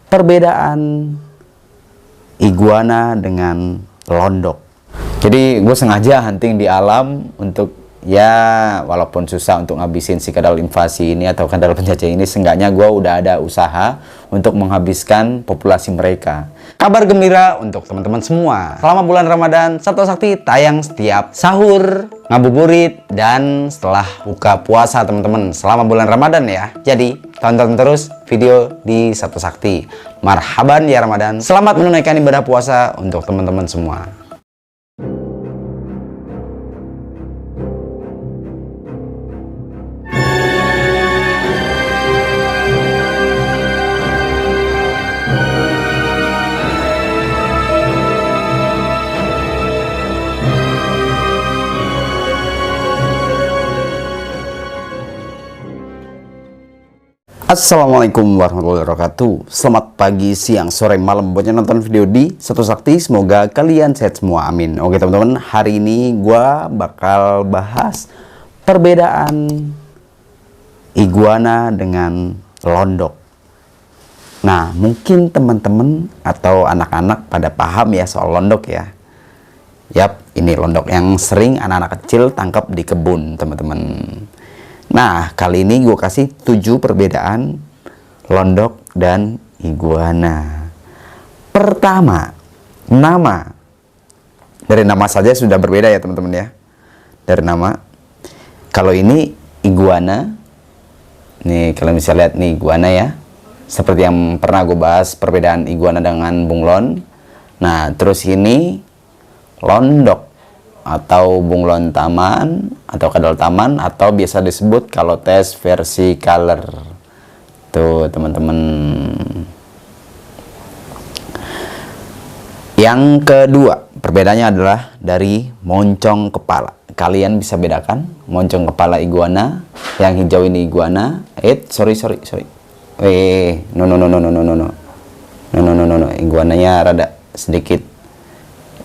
perbedaan iguana dengan londok. Jadi gue sengaja hunting di alam untuk ya walaupun susah untuk ngabisin si kadal invasi ini atau kadal penjajah ini, seenggaknya gue udah ada usaha untuk menghabiskan populasi mereka. Kabar gembira untuk teman-teman semua. Selama bulan Ramadan, Satwa Sakti tayang setiap sahur, ngabuburit, dan setelah buka puasa teman-teman selama bulan Ramadan ya. Jadi tonton terus video di Satwa Sakti. Marhaban ya Ramadan. Selamat menunaikan ibadah puasa untuk teman-teman semua. Assalamualaikum warahmatullahi wabarakatuh. Selamat pagi, siang, sore, malam buat yang nonton video di Satwa Sakti. Semoga kalian sehat semua, amin. Oke teman-teman, hari ini gua bakal bahas perbedaan iguana dengan londok. Nah, mungkin teman-teman atau anak-anak pada paham ya soal londok ya. Yap, ini londok yang sering anak-anak kecil tangkap di kebun teman-teman. Nah, kali ini gue kasih 7 perbedaan londok dan iguana. Pertama, nama. Dari nama saja sudah berbeda ya teman-teman ya. Dari nama. Kalau ini iguana. Nih, kalian bisa lihat nih iguana ya. Seperti yang pernah gue bahas perbedaan iguana dengan bunglon. Nah, terus ini londok atau bunglon taman atau kadal taman atau biasa disebut Calotes versicolor. Tuh teman-teman. Yang kedua, perbedaannya adalah dari moncong kepala. Kalian bisa bedakan moncong kepala iguana, yang hijau ini iguana. Sorry. No. Iguananya rada sedikit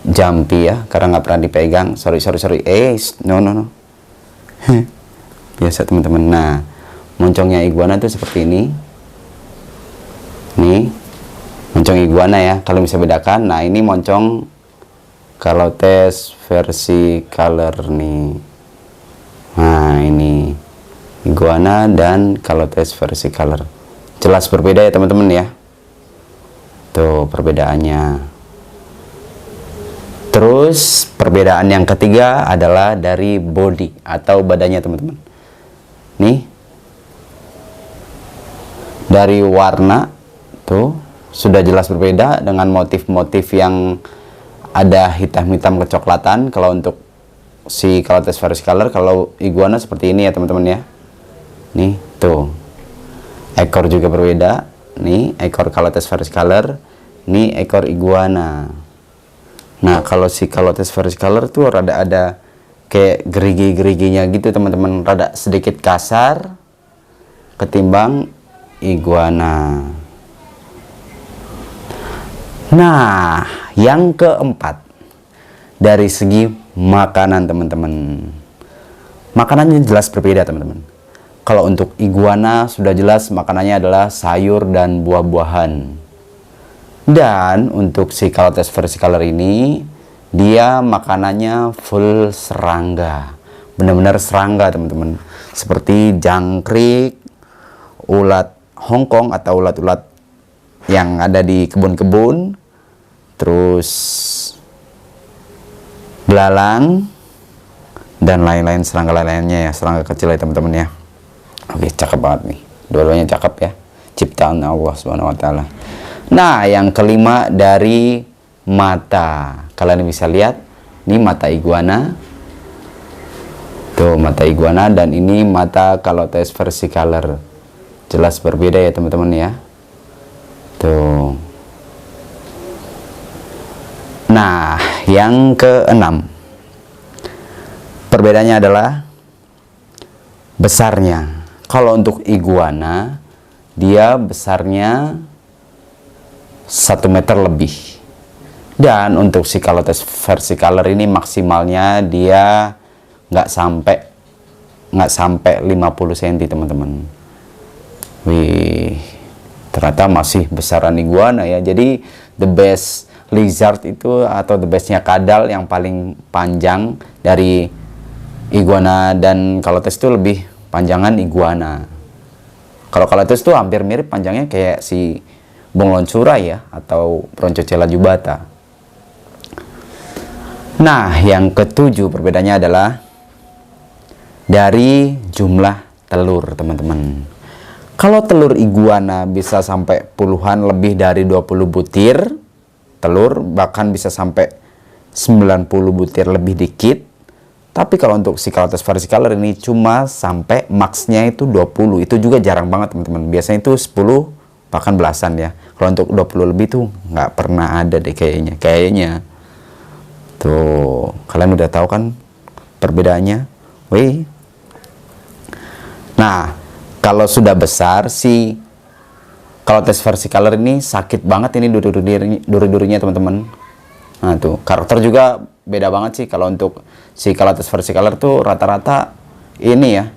jumpy ya, karena nggak pernah dipegang. Sorry. No. Biasa teman-teman. Nah, moncongnya iguana tuh seperti ini. Nih, moncong iguana ya, kalau bisa bedakan. Nah, ini moncong Calotes versicolor nih. Nah, ini iguana dan Calotes versicolor. Jelas berbeda ya teman-teman ya. Tuh perbedaannya. Terus perbedaan yang ketiga adalah dari body atau badannya teman-teman. Nih, dari warna tuh sudah jelas berbeda dengan motif-motif yang ada hitam-hitam kecoklatan. Kalau untuk si Calotes versicolor, kalau iguana seperti ini ya teman-teman ya. Nih tuh, ekor juga berbeda. Nih ekor Calotes versicolor, nih ekor iguana. Nah, kalau si Calotes versicolor tuh rada ada kayak gerigi-geriginya gitu teman-teman, rada sedikit kasar ketimbang iguana. Nah, yang keempat, dari segi makanan teman-teman. Makanannya jelas berbeda teman-teman. Kalau untuk iguana sudah jelas makanannya adalah sayur dan buah-buahan. Dan untuk si Calotes versicolor ini, dia makanannya full serangga. Benar-benar serangga teman-teman. Seperti jangkrik, ulat Hongkong atau ulat-ulat yang ada di kebun-kebun. Terus belalang dan lain-lain serangga lainnya ya, serangga kecil ya teman-teman ya. Oke, cakep banget nih. Dua-duanya cakep ya. Ciptaan Allah Subhanahu wa taala. Nah, yang kelima dari mata. Kalian bisa lihat, ini mata iguana. Tuh, mata iguana, dan ini mata Calotes versicolor. Jelas berbeda ya teman-teman ya. Tuh. Nah, yang keenam. Perbedaannya adalah besarnya. Kalau untuk iguana, dia besarnya 1 meter lebih. Dan untuk si Calotes versicolor ini maksimalnya dia nggak sampai 50 cm teman-teman. Wih, ternyata masih besaran iguana ya. Jadi the best lizard itu atau the bestnya kadal yang paling panjang dari iguana, dan Calotes itu lebih panjangan iguana. Kalau Calotes itu hampir mirip panjangnya kayak si bunglon surai ya, atau Bronchocela jubata. Nah, yang ketujuh perbedaannya adalah dari jumlah telur, teman-teman. Kalau telur iguana bisa sampai puluhan, lebih dari 20 butir telur, bahkan bisa sampai 90 butir lebih dikit. Tapi kalau untuk si Calotes versicolor ini cuma sampai maksnya itu 20. Itu juga jarang banget, teman-teman. Biasanya itu 10 bahkan belasan ya. Kalau untuk 20 lebih tuh nggak pernah ada deh kayaknya. Tuh, kalian udah tahu kan perbedaannya? Wih. Nah, kalau sudah besar si Calotes versicolor ini sakit banget ini duri-durinya, teman-teman. Nah, tuh karakter juga beda banget sih. Kalau untuk si Calotes versicolor tuh rata-rata ini ya,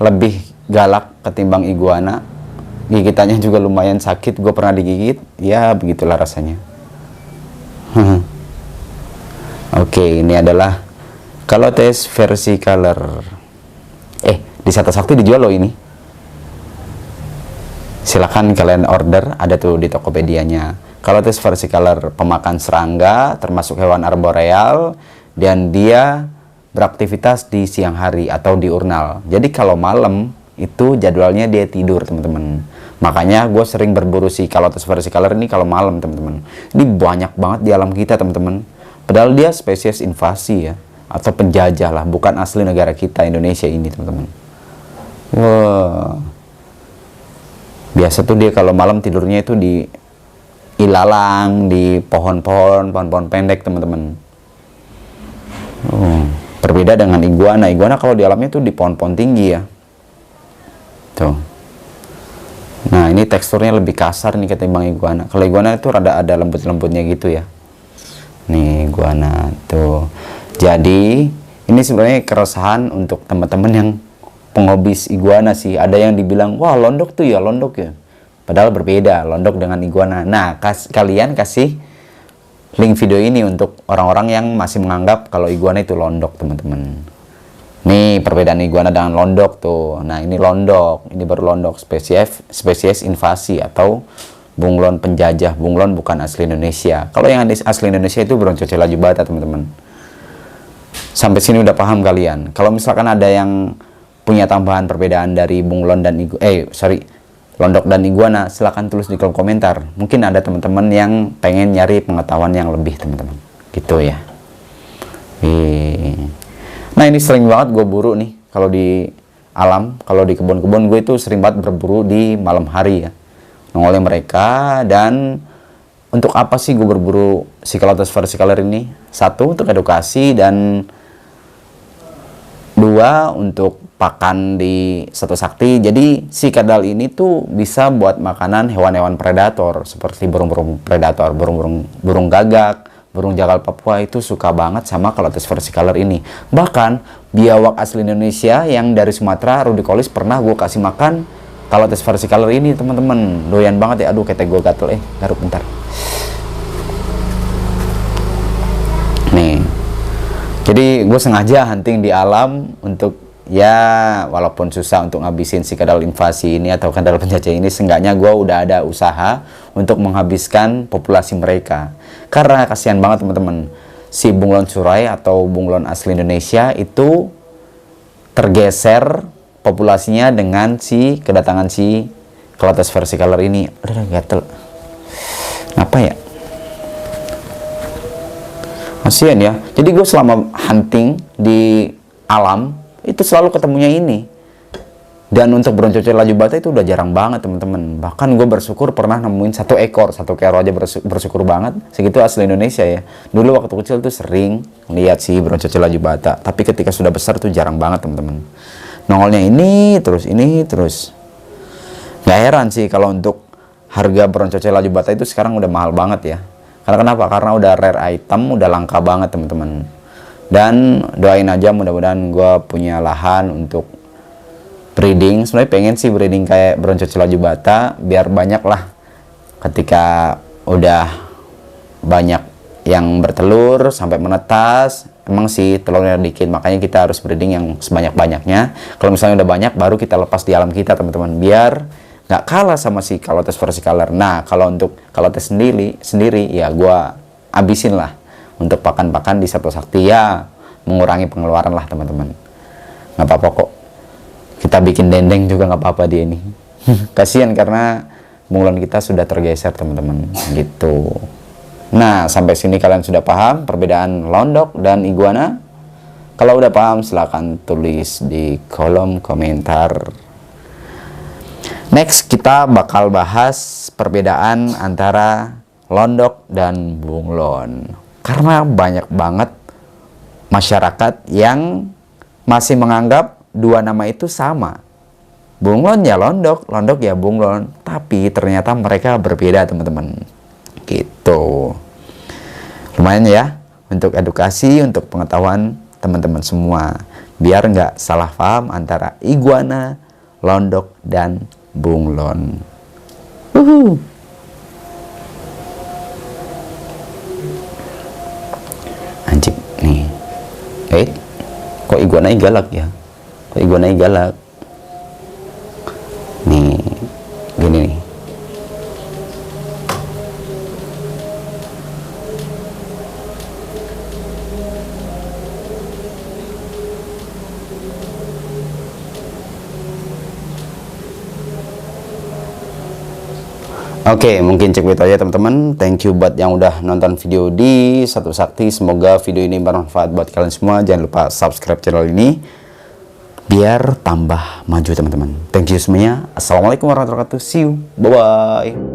lebih galak ketimbang iguana. Gigitannya juga lumayan sakit, gue pernah digigit, ya begitulah rasanya. Oke, ini adalah Calotes versicolor. Di Sata Sakti dijual loh ini. Silakan kalian order, ada tuh di Tokopedia-nya. Calotes versicolor pemakan serangga, termasuk hewan arboreal, dan dia beraktivitas di siang hari atau diurnal. Jadi kalau malam itu jadwalnya dia tidur, teman-teman. Makanya gue sering berburu si Calotes versicolor ini kalau malam, teman-teman. Ini banyak banget di alam kita, teman-teman. Padahal dia spesies invasi ya, atau penjajah lah, bukan asli negara kita Indonesia ini, teman-teman. Wah, biasa tuh dia kalau malam tidurnya itu di ilalang, di pohon-pohon pendek, teman-teman. Berbeda dengan iguana. Iguana kalau di alamnya tuh di pohon-pohon tinggi ya. Tuh. Nah, ini teksturnya lebih kasar nih ketimbang iguana. Kalau iguana itu rada ada lembut-lembutnya gitu ya. Nih iguana tuh. Jadi ini sebenarnya keresahan untuk teman-teman yang pengobis iguana sih. Ada yang dibilang, wah londok tuh ya, londok ya. Padahal berbeda londok dengan iguana. Nah, kalian kasih link video ini untuk orang-orang yang masih menganggap kalau iguana itu londok, teman-teman. Nih perbedaan iguana dengan londok tuh. Nah, ini londok, ini baru londok, spesies invasi atau bunglon penjajah. Bunglon bukan asli Indonesia. Kalau yang asli Indonesia itu Bronchocela jubata, teman-teman. Sampai sini udah paham kalian. Kalau misalkan ada yang punya tambahan perbedaan dari bunglon dan londok dan iguana, silahkan tulis di kolom komentar. Mungkin ada teman-teman yang pengen nyari pengetahuan yang lebih, teman-teman. Gitu ya. Nah, ini sering banget gue buru nih. Kalau di alam, kalau di kebun-kebun gue itu sering banget berburu di malam hari ya. Nongolnya mereka. Dan untuk apa sih gue berburu si Calotes versicolor ini? Satu, untuk edukasi, dan dua, untuk pakan di Sata Sakti. Jadi si kadal ini tuh bisa buat makanan hewan-hewan predator seperti burung-burung predator, burung gagak, burung jagal Papua itu suka banget sama Calotes versicolor ini. Bahkan biawak asli Indonesia yang dari Sumatera, rudicolis, pernah gue kasih makan Calotes versicolor ini, teman-teman. Doyan banget ya. Aduh, ketek gue gatel. Garuk bentar. Nih. Jadi gue sengaja hunting di alam untuk ya walaupun susah untuk ngabisin si kadal invasi ini atau kadal penjajah ini, seenggaknya gue udah ada usaha untuk menghabiskan populasi mereka. Karena kasihan banget, teman-teman. Si bunglon surai atau bunglon asli Indonesia itu tergeser populasinya dengan si kedatangan si Calotes versicolor ini. Udah gatel. Apa ya? Kasian ya. Jadi gue selama hunting di alam itu selalu ketemunya ini. Dan untuk Bronchocela jubata itu udah jarang banget, teman-teman. Bahkan gue bersyukur pernah nemuin satu ekor aja, bersyukur banget. Segitu asli Indonesia ya. Dulu waktu kecil tuh sering lihat si Bronchocela jubata. Tapi ketika sudah besar tuh jarang banget, teman-teman. Nongolnya ini terus. Gak heran sih kalau untuk harga Bronchocela jubata itu sekarang udah mahal banget ya. Karena kenapa? Karena udah rare item, udah langka banget, teman-teman. Dan doain aja mudah-mudahan gue punya lahan untuk breeding. Sebenarnya pengen sih breeding kayak Bronchocela jubata biar banyak lah ketika udah banyak yang bertelur sampai menetas, emang sih telurnya dikit, makanya kita harus breeding yang sebanyak-banyaknya. Kalau misalnya udah banyak, baru kita lepas di alam kita teman-teman, biar nggak kalah sama si Calotes versicolor. Nah, kalau untuk Calotes sendiri ya gua abisin lah untuk pakan-pakan di Satwa Sakti, ya mengurangi pengeluaran lah teman-teman. Nggak apa-apa kok, kita bikin dendeng juga nggak apa-apa dia ini. Kasihan karena bunglon kita sudah tergeser teman-teman gitu. Nah, sampai sini kalian sudah paham perbedaan londok dan iguana? Kalau udah paham, silahkan tulis di kolom komentar. Next, kita bakal bahas perbedaan antara londok dan bunglon. Karena banyak banget masyarakat yang masih menganggap dua nama itu sama. Bunglon ya londok, londok ya bunglon. Tapi ternyata mereka berbeda teman-teman. Gitu. Lumayan ya untuk edukasi, untuk pengetahuan teman-teman semua, biar nggak salah paham antara iguana, londok, dan bunglon. Anjing nih, kok iguana galak ya? Kok iguana galak? Nih, gini nih. Oke, mungkin cukup itu aja teman-teman. Thank you buat yang udah nonton video di Satwa Sakti. Semoga video ini bermanfaat buat kalian semua. Jangan lupa subscribe channel ini biar tambah maju teman-teman. Thank you semuanya. Assalamualaikum warahmatullahi wabarakatuh. See you. Bye-bye.